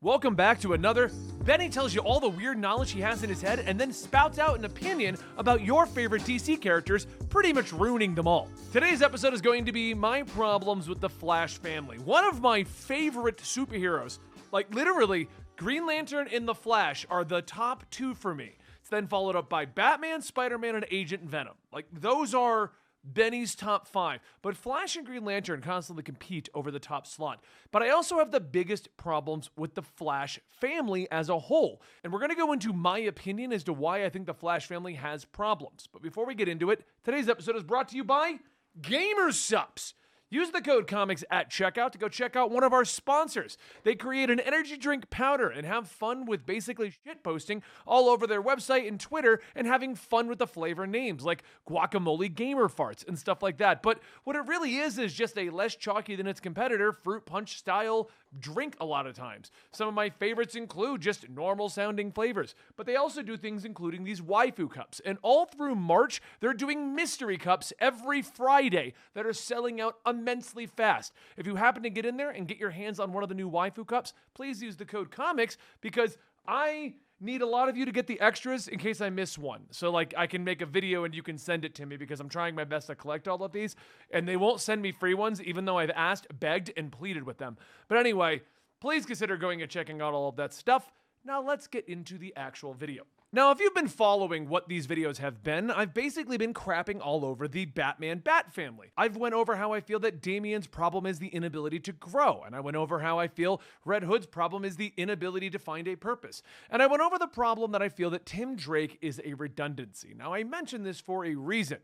Welcome back to another. Benny tells you all the weird knowledge he has in his head and then spouts out an opinion about your favorite DC characters, pretty much ruining them all. Today's episode is going to be my problems with the Flash family. One of my favorite superheroes, like literally, Green Lantern and the Flash are the top two for me. It's then followed up by Batman, Spider-Man, and Agent Venom. Like, those are Benny's top five, but Flash and Green Lantern constantly compete over the top slot. But I also have the biggest problems with the Flash family as a whole, and we're going to go into my opinion as to why I think the Flash family has problems. But before we get into it, today's episode is brought to you by GamerSupps. Use the code COMICS at checkout to go check out one of our sponsors. They create an energy drink powder and have fun with basically shit posting all over their website and Twitter and having fun with the flavor names like guacamole gamer farts and stuff like that. But what it really is just a less chalky than its competitor fruit punch style drink a lot of times. Some of my favorites include just normal sounding flavors, but they also do things including these waifu cups. And all through March, they're doing mystery cups every Friday that are selling out immensely fast. If you happen to get in there and get your hands on one of the new waifu cups, please use the code COMICS because I need a lot of you to get the extras in case I miss one. So like I can make a video and you can send it to me because I'm trying my best to collect all of these and they won't send me free ones even though I've asked, begged, and pleaded with them. But anyway, please consider going and checking out all of that stuff. Now let's get into the actual video. Now, if you've been following what these videos have been, I've basically been crapping all over the Batman Bat family. I've went over how I feel that Damian's problem is the inability to grow, and I went over how I feel Red Hood's problem is the inability to find a purpose. And I went over the problem that I feel that Tim Drake is a redundancy. Now, I mention this for a reason,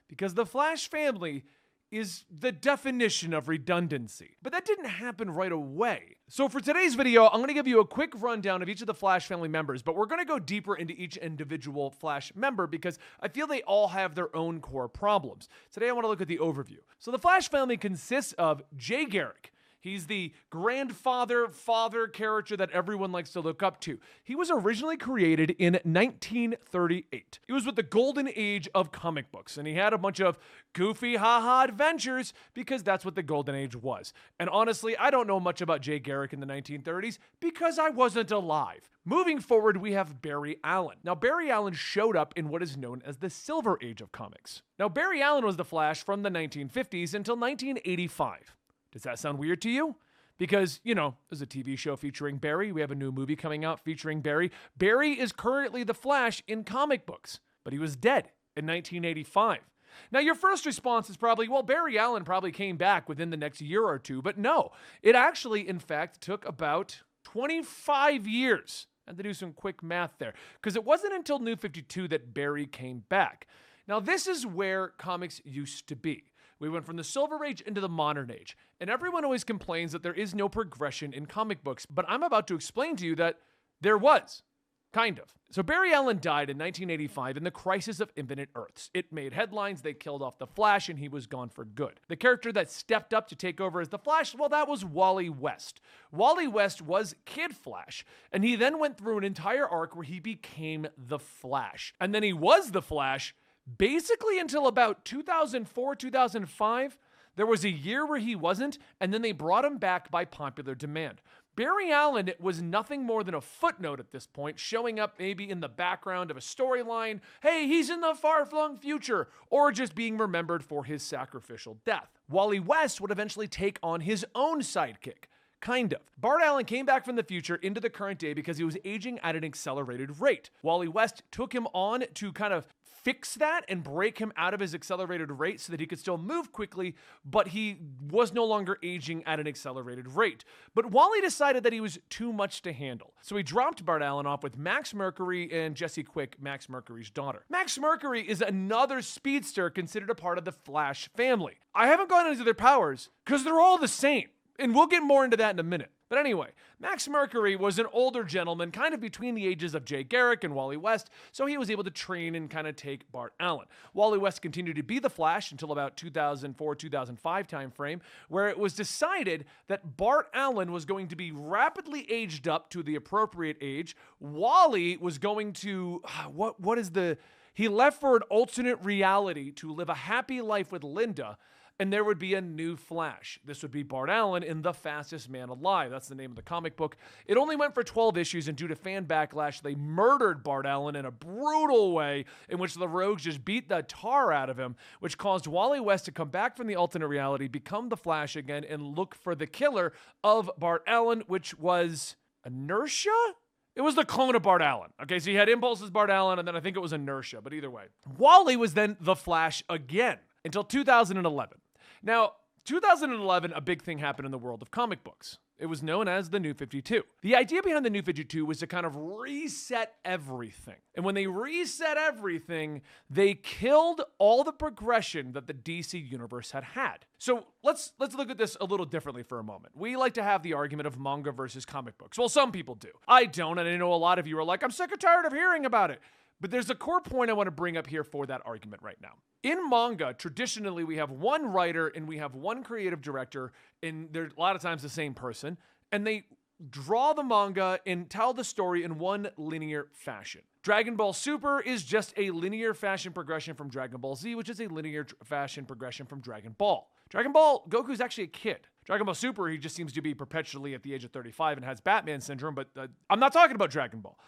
because the Flash family is the definition of redundancy. But that didn't happen right away. So for today's video, I'm gonna give you a quick rundown of each of the Flash family members, but we're gonna go deeper into each individual Flash member because I feel they all have their own core problems. Today I wanna look at the overview. So the Flash family consists of Jay Garrick. He's the father character that everyone likes to look up to. He was originally created in 1938. He was with the golden age of comic books, and he had a bunch of goofy haha adventures because that's what the golden age was. And honestly, I don't know much about Jay Garrick in the 1930s because I wasn't alive. Moving forward, we have Barry Allen. Now, Barry Allen showed up in what is known as the Silver Age of comics. Now, Barry Allen was the Flash from the 1950s until 1985. Does that sound weird to you? Because, you know, there's a TV show featuring Barry. We have a new movie coming out featuring Barry. Barry is currently the Flash in comic books, but he was dead in 1985. Now, your first response is probably, well, Barry Allen probably came back within the next year or two, but no. It actually, in fact, took about 25 years. I had to do some quick math there, because it wasn't until New 52 that Barry came back. Now, this is where comics used to be. We went from the Silver Age into the Modern Age, and everyone always complains that there is no progression in comic books, but I'm about to explain to you that there was, kind of. So Barry Allen died in 1985 in the Crisis of Infinite Earths. It made headlines, they killed off the Flash, and he was gone for good. The character that stepped up to take over as the Flash, well, that was Wally West. Wally West was Kid Flash, and he then went through an entire arc where he became the Flash. And then he was the Flash basically until about 2004, 2005, there was a year where he wasn't, and then they brought him back by popular demand. Barry Allen was nothing more than a footnote at this point, showing up maybe in the background of a storyline. Hey, he's in the far-flung future, or just being remembered for his sacrificial death. Wally West would eventually take on his own sidekick. Kind of. Bart Allen came back from the future into the current day because he was aging at an accelerated rate. Wally West took him on to kind of fix that and break him out of his accelerated rate so that he could still move quickly, but he was no longer aging at an accelerated rate. But Wally decided that he was too much to handle. So he dropped Bart Allen off with Max Mercury and Jessie Quick, Max Mercury's daughter. Max Mercury is another speedster considered a part of the Flash family. I haven't gone into their powers because they're all the same. And we'll get more into that in a minute. But anyway, Max Mercury was an older gentleman, kind of between the ages of Jay Garrick and Wally West, so he was able to train and kind of take Bart Allen. Wally West continued to be the Flash until about 2004-2005 timeframe, where it was decided that Bart Allen was going to be rapidly aged up to the appropriate age. Wally was going to, he left for an alternate reality to live a happy life with Linda. and there would be a new Flash. This would be Bart Allen in The Fastest Man Alive. That's the name of the comic book. It only went for 12 issues, and due to fan backlash, they murdered Bart Allen in a brutal way in which the Rogues just beat the tar out of him, which caused Wally West to come back from the alternate reality, become the Flash again, and look for the killer of Bart Allen, which was Inertia? It was the clone of Bart Allen. Okay, so he had Impulse as Bart Allen, and then I think it was Inertia, but either way. Wally was then the Flash again until 2011. Now, 2011, a big thing happened in the world of comic books. It was known as the New 52. The idea behind the New 52 was to kind of reset everything. And when they reset everything, they killed all the progression that the DC universe had had. So let's look at this a little differently for a moment. We like to have the argument of manga versus comic books. Well, some people do. I don't, and I know a lot of you are like, I'm sick and tired of hearing about it. But there's a core point I want to bring up here for that argument right now. In manga, traditionally, we have one writer and we have one creative director, and they're a lot of times the same person, and they draw the manga and tell the story in one linear fashion. Dragon Ball Super is just a linear fashion progression from Dragon Ball Z, which is a linear fashion progression from Dragon Ball. Dragon Ball, Goku's actually a kid. Dragon Ball Super, he just seems to be perpetually at the age of 35 and has Batman syndrome, but I'm not talking about Dragon Ball.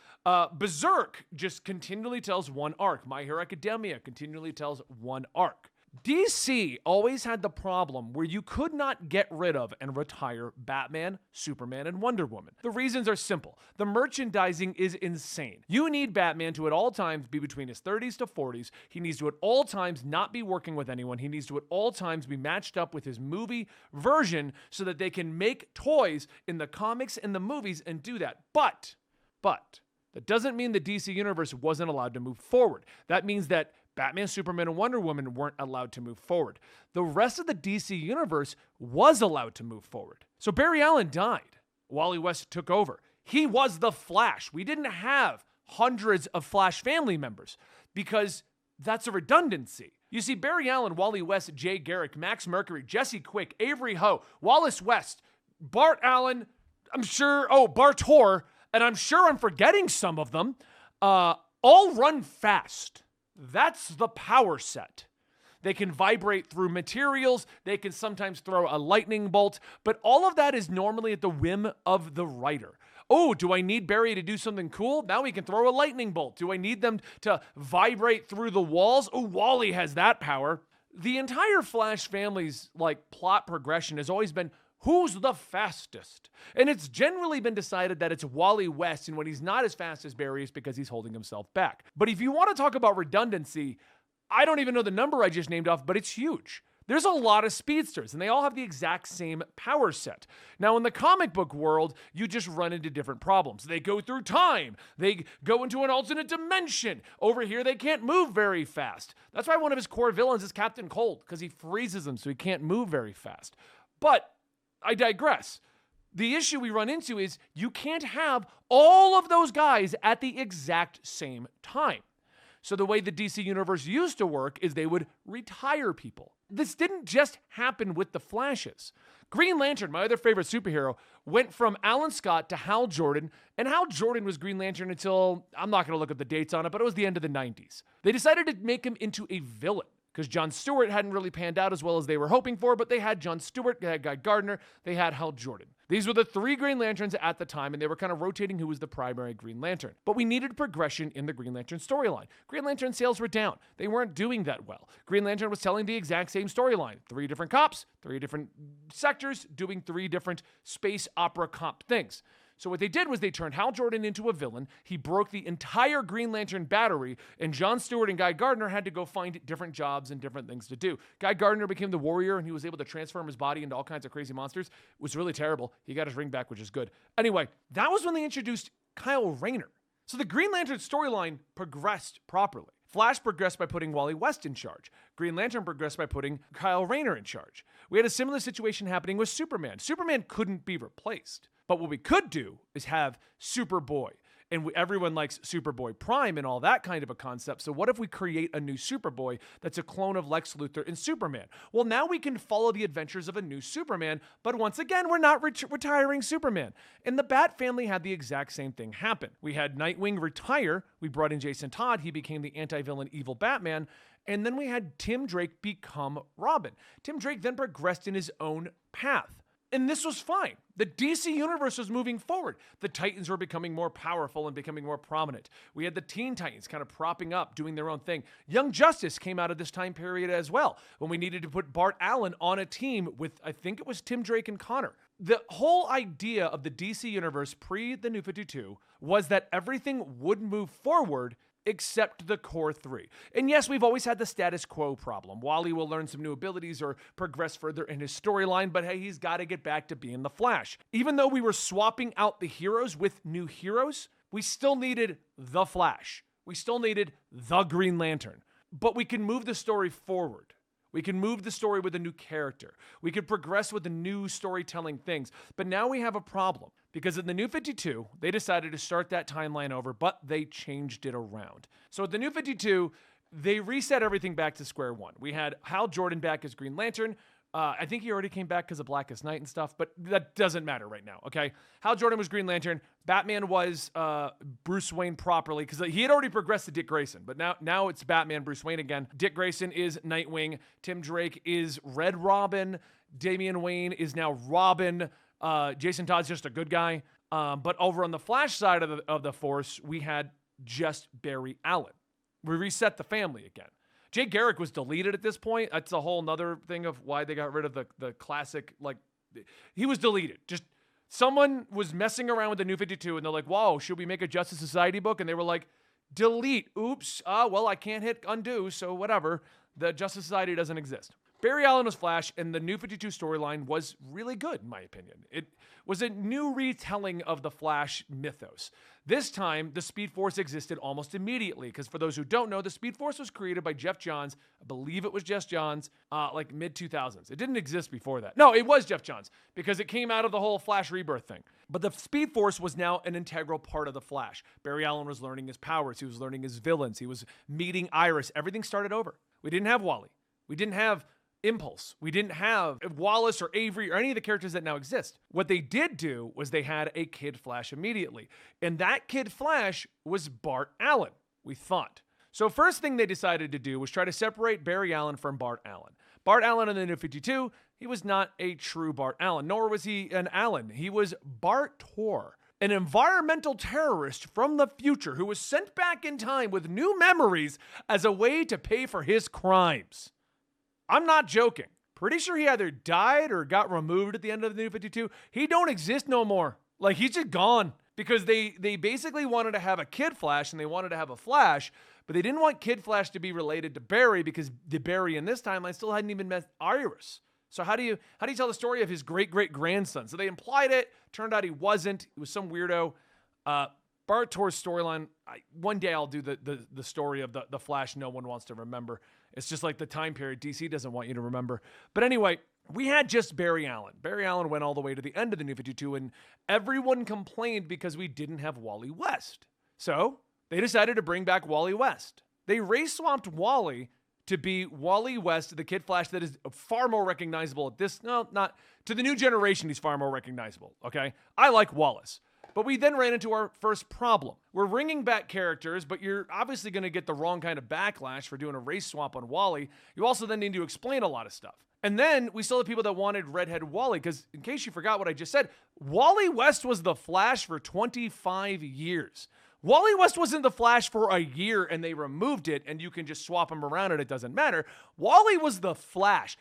Berserk just continually tells one arc. My Hero Academia continually tells one arc. DC always had the problem where you could not get rid of and retire Batman, Superman, and Wonder Woman. The reasons are simple. The merchandising is insane. You need Batman to at all times be between his 30s to 40s. He needs to at all times not be working with anyone. He needs to at all times be matched up with his movie version so that they can make toys in the comics and the movies and do that. But, that doesn't mean the DC universe wasn't allowed to move forward. That means that Batman, Superman, and Wonder Woman weren't allowed to move forward. The rest of the DC universe was allowed to move forward. So Barry Allen died. Wally West took over. He was the Flash. We didn't have hundreds of Flash family members because that's a redundancy. You see, Barry Allen, Wally West, Jay Garrick, Max Mercury, Jesse Quick, Avery Ho, Wallace West, Bart Allen, Bartor, and I'm sure I'm forgetting some of them, all run fast. That's the power set. They can vibrate through materials. They can sometimes throw a lightning bolt, but all of that is normally at the whim of the writer. Oh, do I need Barry to do something cool? Now he can throw a lightning bolt. Do I need them to vibrate through the walls? Oh, Wally has that power. The entire Flash family's plot progression has always been, who's the fastest? And it's generally been decided that it's Wally West, and when he's not as fast as Barry, it's because he's holding himself back. But if you want to talk about redundancy, I don't even know the number I just named off, but it's huge. There's a lot of speedsters, and they all have the exact same power set. Now, in the comic book world, you just run into different problems. They go through time. They go into an alternate dimension. Over here, they can't move very fast. That's why one of his core villains is Captain Cold, because he freezes them so he can't move very fast. But I digress. The issue we run into is you can't have all of those guys at the exact same time. So the way the DC universe used to work is they would retire people. This didn't just happen with the Flashes. Green Lantern, my other favorite superhero, went from Alan Scott to Hal Jordan, and Hal Jordan was Green Lantern until, I'm not going to look up the dates on it, but it was the end of the 90s. They decided to make him into a villain, because John Stewart hadn't really panned out as well as they were hoping for, but they had John Stewart, they had Guy Gardner, they had Hal Jordan. These were the three Green Lanterns at the time, and they were kind of rotating who was the primary Green Lantern. But we needed progression in the Green Lantern storyline. Green Lantern sales were down. They weren't doing that well. Green Lantern was telling the exact same storyline. 3 different cops, 3 different sectors, doing 3 different space opera cop things. So what they did was they turned Hal Jordan into a villain. He broke the entire Green Lantern battery, and John Stewart and Guy Gardner had to go find different jobs and different things to do. Guy Gardner became the Warrior, and he was able to transform his body into all kinds of crazy monsters. It was really terrible. He got his ring back, which is good. Anyway, that was when they introduced Kyle Rayner. So the Green Lantern storyline progressed properly. Flash progressed by putting Wally West in charge. Green Lantern progressed by putting Kyle Rayner in charge. We had a similar situation happening with Superman. Superman couldn't be replaced. But what we could do is have Superboy. And everyone likes Superboy Prime and all that kind of a concept. So what if we create a new Superboy that's a clone of Lex Luthor and Superman? Well, now we can follow the adventures of a new Superman, but once again, we're not retiring Superman. And the Bat family had the exact same thing happen. We had Nightwing retire. We brought in Jason Todd. He became the anti-villain evil Batman. And then we had Tim Drake become Robin. Tim Drake then progressed in his own path. And this was fine. The DC universe was moving forward. The Titans were becoming more powerful and becoming more prominent. We had the Teen Titans kind of propping up, doing their own thing. Young Justice came out of this time period as well, when we needed to put Bart Allen on a team with, I think it was Tim Drake and Connor. The whole idea of the DC universe pre the New 52 was that everything would move forward except the core three. And yes, we've always had the status quo problem. Wally will learn some new abilities or progress further in his storyline, but hey, he's got to get back to being the Flash. Even though we were swapping out the heroes with new heroes, we still needed the Flash. We still needed the Green Lantern. But we can move the story forward. We can move the story with a new character. We could progress with the new storytelling things. But now we have a problem. Because in the New 52, they decided to start that timeline over, but they changed it around. So at the New 52, they reset everything back to square one. We had Hal Jordan back as Green Lantern. I think he already came back because of Blackest Night and stuff, but that doesn't matter right now, okay? Hal Jordan was Green Lantern. Batman was Bruce Wayne properly, because he had already progressed to Dick Grayson, but now it's Batman, Bruce Wayne again. Dick Grayson is Nightwing. Tim Drake is Red Robin. Damian Wayne is now Robin. Jason Todd's just a good guy. But over on the Flash side of the force, we had just Barry Allen. We reset the family again. Jay Garrick was deleted at this point. That's a whole nother thing of why they got rid of the classic, he was deleted. Just someone was messing around with the New 52 and they're like, whoa, should we make a Justice Society book? And they were like, delete. Oops. Well, I can't hit undo, so whatever. The Justice Society doesn't exist. Barry Allen was Flash, and the New 52 storyline was really good, in my opinion. It was a new retelling of the Flash mythos. This time, the Speed Force existed almost immediately, because for those who don't know, the Speed Force was created by Jeff Johns. I believe it was Jeff Johns, mid-2000s. It didn't exist before that. No, it was Jeff Johns, because it came out of the whole Flash Rebirth thing. But the Speed Force was now an integral part of the Flash. Barry Allen was learning his powers. He was learning his villains. He was meeting Iris. Everything started over. We didn't have Wally. We didn't have Impulse. We didn't have Wallace or Avery or any of the characters that now exist. What they did do was they had a Kid Flash immediately. And that Kid Flash was Bart Allen, we thought. So first thing they decided to do was try to separate Barry Allen from Bart Allen. Bart Allen in the New 52, he was not a true Bart Allen, nor was he an Allen. He was Bart Tor, an environmental terrorist from the future who was sent back in time with new memories as a way to pay for his crimes. I'm not joking. Pretty sure he either died or got removed at the end of the New 52. He don't exist no more. He's just gone. Because they basically wanted to have a Kid Flash and they wanted to have a Flash, but they didn't want Kid Flash to be related to Barry because the Barry in this timeline still hadn't even met Iris. So how do you tell the story of his great-great-grandson? So they implied it. Turned out he wasn't. He was some weirdo. Bart Tor's storyline, one day I'll do the story of the Flash no one wants to remember. It's just like the time period DC doesn't want you to remember. But anyway, we had just Barry Allen. Barry Allen went all the way to the end of the New 52, and everyone complained because we didn't have Wally West. So they decided to bring back Wally West. They race-swapped Wally to be Wally West, the Kid Flash that is far more recognizable at this. No, not to the new generation. He's far more recognizable. Okay, I like Wallace. But we then ran into our first problem. We're bringing back characters, but you're obviously going to get the wrong kind of backlash for doing a race swap on Wally. You also then need to explain a lot of stuff. And then we still have people that wanted redhead Wally, because in case you forgot what I just said, Wally West was the Flash for 25 years. Wally West wasn't the Flash for a year and they removed it and you can just swap him around and it doesn't matter. Wally was the Flash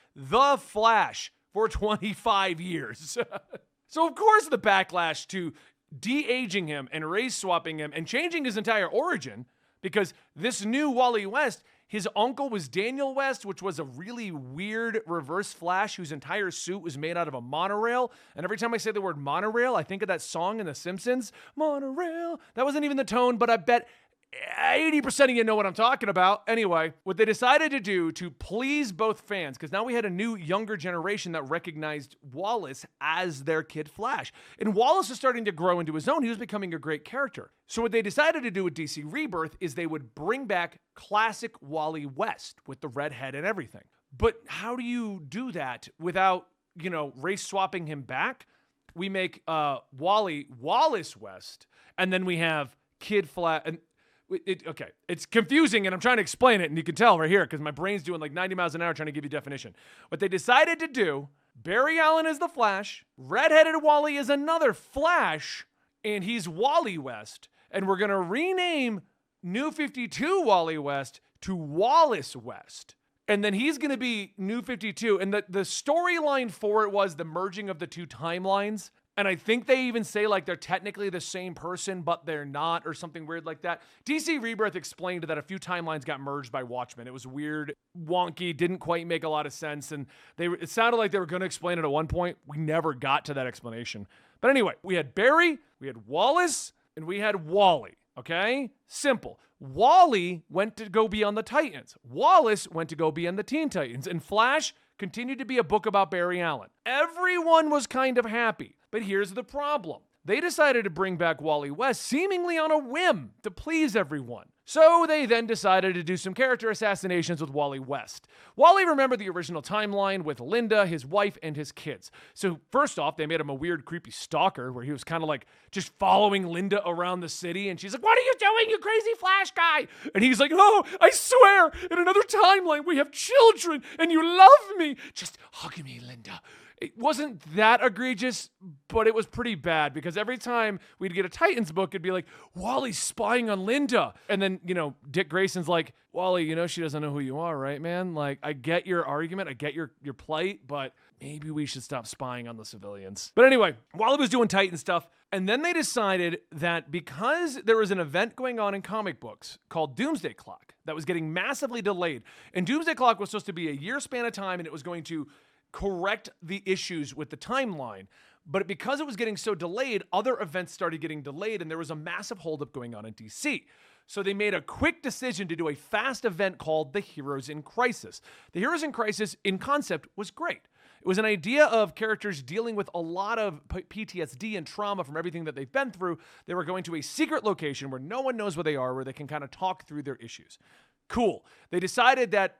for 25 years. So of course the backlash to de-aging him and race swapping him and changing his entire origin, because this new Wally West, his uncle was Daniel West, which was a really weird reverse Flash whose entire suit was made out of a monorail. And every time I say the word monorail, I think of that song in The Simpsons, Monorail. That wasn't even the tone, but I bet 80% of you know what I'm talking about. Anyway, what they decided to do to please both fans, because now we had a new younger generation that recognized Wallace as their Kid Flash. And Wallace was starting to grow into his own. He was becoming a great character. So what they decided to do with DC Rebirth is they would bring back classic Wally West with the red head and everything. But how do you do that without, race swapping him back? We make Wallace West, and then we have Kid Flash. Okay, it's confusing and I'm trying to explain it, and you can tell right here because my brain's doing like 90 miles an hour trying to give you definition. What they decided to do, Barry Allen is the Flash, redheaded Wally is another Flash, and he's Wally West, and we're going to rename New 52 Wally West to Wallace West. And then he's going to be New 52. And the storyline for it was the merging of the two timelines. And I think they even say like they're technically the same person, but they're not, or something weird like that. DC Rebirth explained that a few timelines got merged by Watchmen. It was weird, wonky, didn't quite make a lot of sense. And it sounded like they were going to explain it at one point. We never got to that explanation. But anyway, we had Barry, we had Wallace, and we had Wally. Okay? Simple. Wally went to go be on the Titans. Wallace went to go be on the Teen Titans. And Flash continued to be a book about Barry Allen. Everyone was kind of happy. But here's the problem. They decided to bring back Wally West seemingly on a whim to please everyone. So they then decided to do some character assassinations with Wally West. Wally remembered the original timeline with Linda, his wife, and his kids. So first off, they made him a weird, creepy stalker where he was kind of like just following Linda around the city. And she's like, "What are you doing, you crazy Flash guy?" And he's like, "Oh, I swear, in another timeline, we have children and you love me. Just hug me, Linda." It wasn't that egregious, but it was pretty bad because every time we'd get a Titans book, it'd be like, "Wally's spying on Linda." And then, Dick Grayson's like, "Wally, she doesn't know who you are, right, man? Like, I get your argument, I get your plight, but maybe we should stop spying on the civilians." But anyway, Wally was doing Titan stuff, and then they decided that because there was an event going on in comic books called Doomsday Clock that was getting massively delayed, and Doomsday Clock was supposed to be a year span of time, and it was going to correct the issues with the timeline. But because it was getting so delayed, other events started getting delayed, and there was a massive holdup going on in DC. So they made a quick decision to do a fast event called the Heroes in Crisis. The Heroes in Crisis, in concept, was great. It was an idea of characters dealing with a lot of PTSD and trauma from everything that they've been through. They were going to a secret location where no one knows where they are, where they can kind of talk through their issues. Cool. They decided that,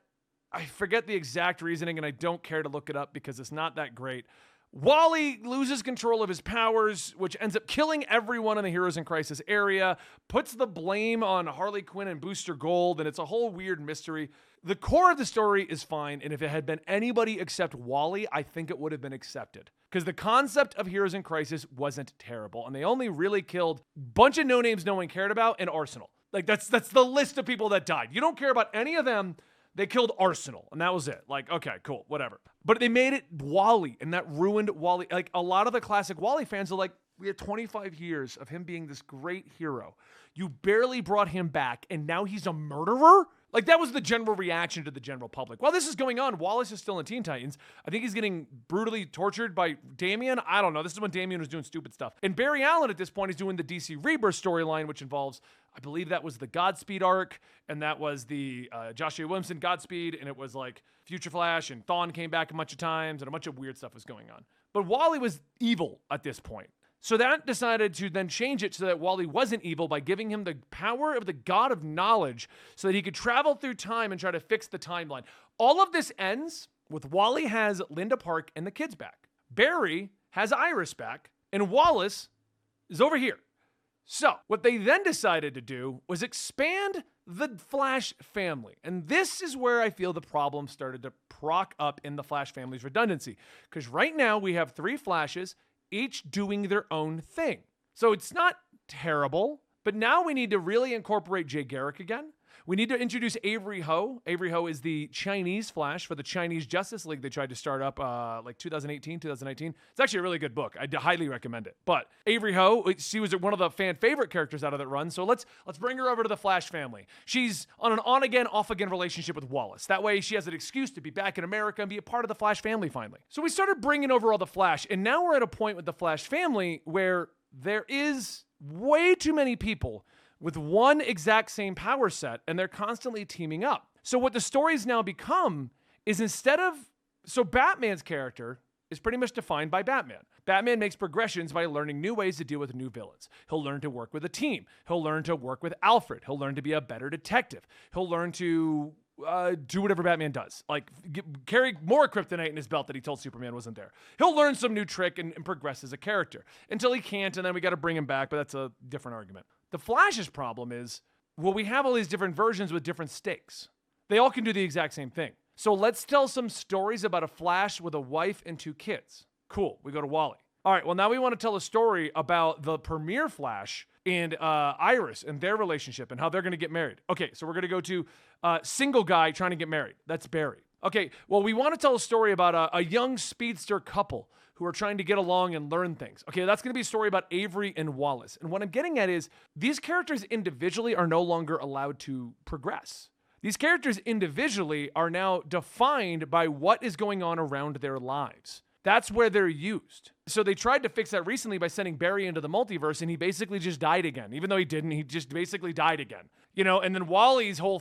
I forget the exact reasoning, and I don't care to look it up because it's not that great. Wally loses control of his powers, which ends up killing everyone in the Heroes in Crisis area, puts the blame on Harley Quinn and Booster Gold, and it's a whole weird mystery. The core of the story is fine, and if it had been anybody except Wally, I think it would have been accepted. Because the concept of Heroes in Crisis wasn't terrible, and they only really killed a bunch of no-names no one cared about and Arsenal. Like, that's the list of people that died. You don't care about any of them. They killed Arsenal, and that was it. Like, okay, cool, whatever. But they made it Wally, and that ruined Wally. Like, a lot of the classic Wally fans are like, we had 25 years of him being this great hero. You barely brought him back, and now he's a murderer? Like, that was the general reaction to the general public. While this is going on, Wallace is still in Teen Titans. I think he's getting brutally tortured by Damian. I don't know. This is when Damian was doing stupid stuff. And Barry Allen, at this point, is doing the DC Rebirth storyline, which involves, I believe that was the Godspeed arc, and that was the Joshua Williamson Godspeed, and it was like Future Flash, and Thawne came back a bunch of times, and a bunch of weird stuff was going on. But Wally was evil at this point. So that decided to then change it so that Wally wasn't evil by giving him the power of the God of Knowledge so that he could travel through time and try to fix the timeline. All of this ends with Wally has Linda Park and the kids back. Barry has Iris back, and Wallace is over here. So what they then decided to do was expand the Flash family. And this is where I feel the problem started to proc up in the Flash family's redundancy. Because right now we have 3 Flashes, each doing their own thing. So it's not terrible, but now we need to really incorporate Jay Garrick again. We need to introduce Avery Ho. Avery Ho is the Chinese Flash for the Chinese Justice League they tried to start up like 2018, 2019. It's actually a really good book. I highly recommend it. But Avery Ho, she was one of the fan favorite characters out of that run. So let's bring her over to the Flash family. She's on an on-again, off-again relationship with Wallace. That way she has an excuse to be back in America and be a part of the Flash family finally. So we started bringing over all the Flash, and now we're at a point with the Flash family where there is way too many people with one exact same power set, and they're constantly teaming up. So what the stories now become is so Batman's character is pretty much defined by Batman. Batman makes progressions by learning new ways to deal with new villains. He'll learn to work with a team. He'll learn to work with Alfred. He'll learn to be a better detective. He'll learn to do whatever Batman does, like carry more kryptonite in his belt that he told Superman wasn't there. He'll learn some new trick and progress as a character until he can't, and then we got to bring him back, but that's a different argument. The Flash's problem is Well, we have all these different versions with different stakes. They all can do the exact same thing. So let's tell some stories about a Flash with a wife and 2 kids. Cool, we go to Wally. All right, well, now we want to tell a story about the premier Flash and Iris and their relationship and how they're going to get married. Okay, so we're going to go to single guy trying to get married. That's Barry. Okay, well, we want to tell a story about a young speedster couple who are trying to get along and learn things. Okay, that's going to be a story about Avery and Wallace. And what I'm getting at is these characters individually are no longer allowed to progress. These characters individually are now defined by what is going on around their lives. That's where they're used. So they tried to fix that recently by sending Barry into the multiverse, and he basically just died again. Even though he didn't, he just basically died again. You know, and then Wally's whole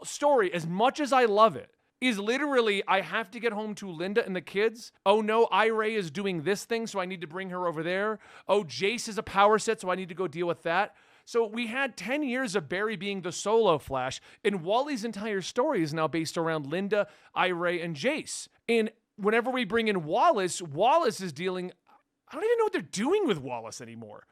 story, as much as I love it, is literally, I have to get home to Linda and the kids. Oh no, Ira is doing this thing, so I need to bring her over there. Oh, Jace is a power set, so I need to go deal with that. So we had 10 years of Barry being the solo Flash, and Wally's entire story is now based around Linda, Ira, and Jace. And whenever we bring in Wallace, Wallace is dealing, I don't even know what they're doing with Wallace anymore.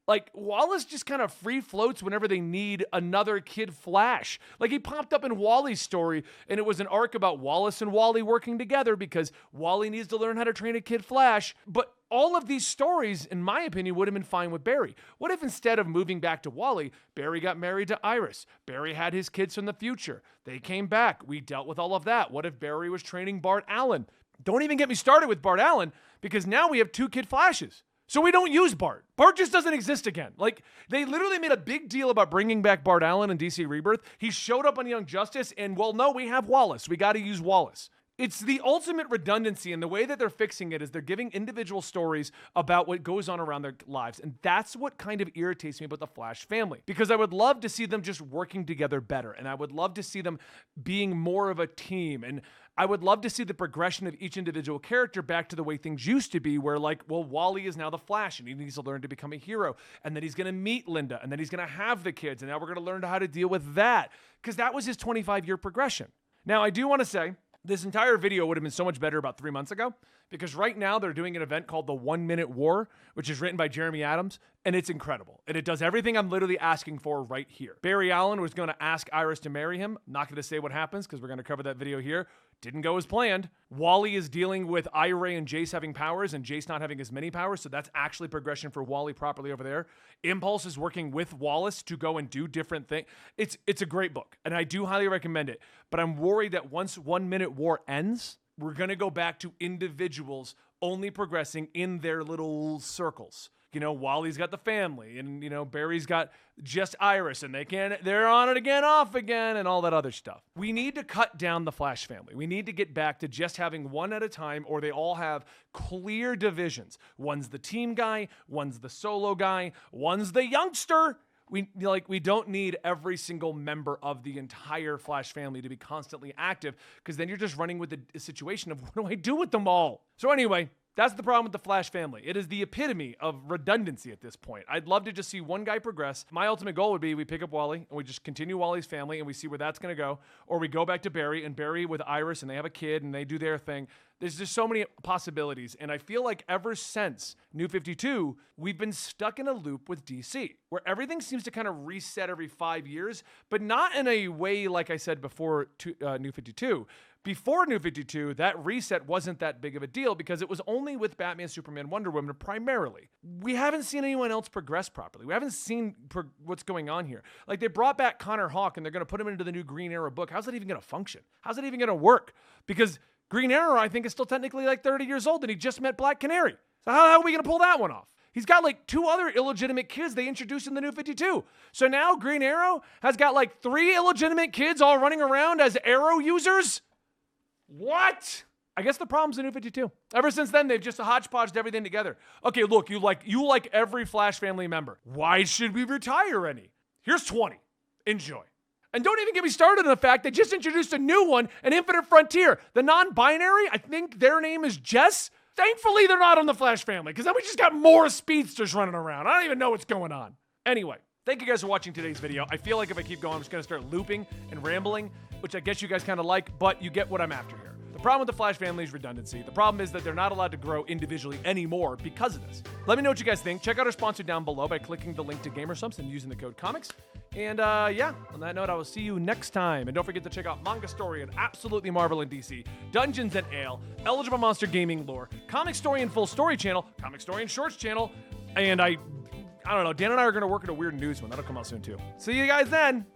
Like, Wallace just kind of free floats whenever they need another Kid Flash. Like, he popped up in Wally's story, and it was an arc about Wallace and Wally working together because Wally needs to learn how to train a Kid Flash. But all of these stories, in my opinion, would have been fine with Barry. What if instead of moving back to Wally, Barry got married to Iris? Barry had his kids from the future. They came back. We dealt with all of that. What if Barry was training Bart Allen? Don't even get me started with Bart Allen, because now we have 2 Kid Flashes. So we don't use Bart. Bart just doesn't exist again. Like, they literally made a big deal about bringing back Bart Allen in DC Rebirth. He showed up on Young Justice, and, well, no, we have Wallace. We got to use Wallace. It's the ultimate redundancy, and the way that they're fixing it is they're giving individual stories about what goes on around their lives, and that's what kind of irritates me about the Flash family, because I would love to see them just working together better, and I would love to see them being more of a team, and I would love to see the progression of each individual character back to the way things used to be, where, like, well, Wally is now the Flash, and he needs to learn to become a hero, and then he's going to meet Linda, and then he's going to have the kids, and now we're going to learn how to deal with that, because that was his 25-year progression. Now, I do want to say, this entire video would have been so much better about 3 months ago, because right now they're doing an event called the 1 Minute War, which is written by Jeremy Adams, and it's incredible. And it does everything I'm literally asking for right here. Barry Allen was going to ask Iris to marry him. I'm not going to say what happens because we're going to cover that video here. Didn't go as planned. Wally is dealing with Ira and Jace having powers and Jace not having as many powers, so that's actually progression for Wally properly over there. Impulse is working with Wallace to go and do different things. It's a great book, and I do highly recommend it, but I'm worried that once 1 Minute War ends, we're going to go back to individuals only progressing in their little circles. You know, Wally's got the family, and, you know, Barry's got just Iris, and they're on it again, off again, and all that other stuff. We need to cut down the Flash family. We need to get back to just having one at a time, or they all have clear divisions. One's the team guy, one's the solo guy, one's the youngster. We don't need every single member of the entire Flash family to be constantly active, because then you're just running with the situation of, what do I do with them all? So anyway, that's the problem with the Flash family. It is the epitome of redundancy at this point. I'd love to just see one guy progress. My ultimate goal would be we pick up Wally and we just continue Wally's family and we see where that's going to go. Or we go back to Barry, and Barry with Iris, and they have a kid and they do their thing. There's just so many possibilities. And I feel like ever since New 52, we've been stuck in a loop with DC, where everything seems to kind of reset every 5 years, but not in a way like I said before New 52. Before New 52, that reset wasn't that big of a deal because it was only with Batman, Superman, Wonder Woman primarily. We haven't seen anyone else progress properly. We haven't seen what's going on here. Like, they brought back Connor Hawke and they're going to put him into the new Green Arrow book. How's that even going to function? How's that even going to work? Because Green Arrow, I think, is still technically like 30 years old and he just met Black Canary. So how are we going to pull that one off? He's got like 2 other illegitimate kids they introduced in the New 52. So now Green Arrow has got like 3 illegitimate kids all running around as Arrow users? What? I guess the problem's in New 52. Ever since then, they've just hodgepodged everything together. Okay, look, you like every Flash family member. Why should we retire any? Here's 20. Enjoy. And don't even get me started on the fact they just introduced a new one, an Infinite Frontier. The non-binary, I think their name is Jess. Thankfully, they're not on the Flash family, because then we just got more speedsters running around. I don't even know what's going on. Anyway, thank you guys for watching today's video. I feel like if I keep going, I'm just going to start looping and rambling, which I guess you guys kind of like, but you get what I'm after here. The problem with the Flash family is redundancy. The problem is that they're not allowed to grow individually anymore because of this. Let me know what you guys think. Check out our sponsor down below by clicking the link to GamerSumps and using the code COMICS. And yeah, on that note, I will see you next time. And don't forget to check out Mangastorian, Absolutely Marvel and DC, Dungeons and Ale, Eligible Monster Gaming Lore, Comicstorian Full Story Channel, Comicstorian Shorts Channel, and I don't know, Dan and I are going to work in a weird news one. That'll come out soon too. See you guys then.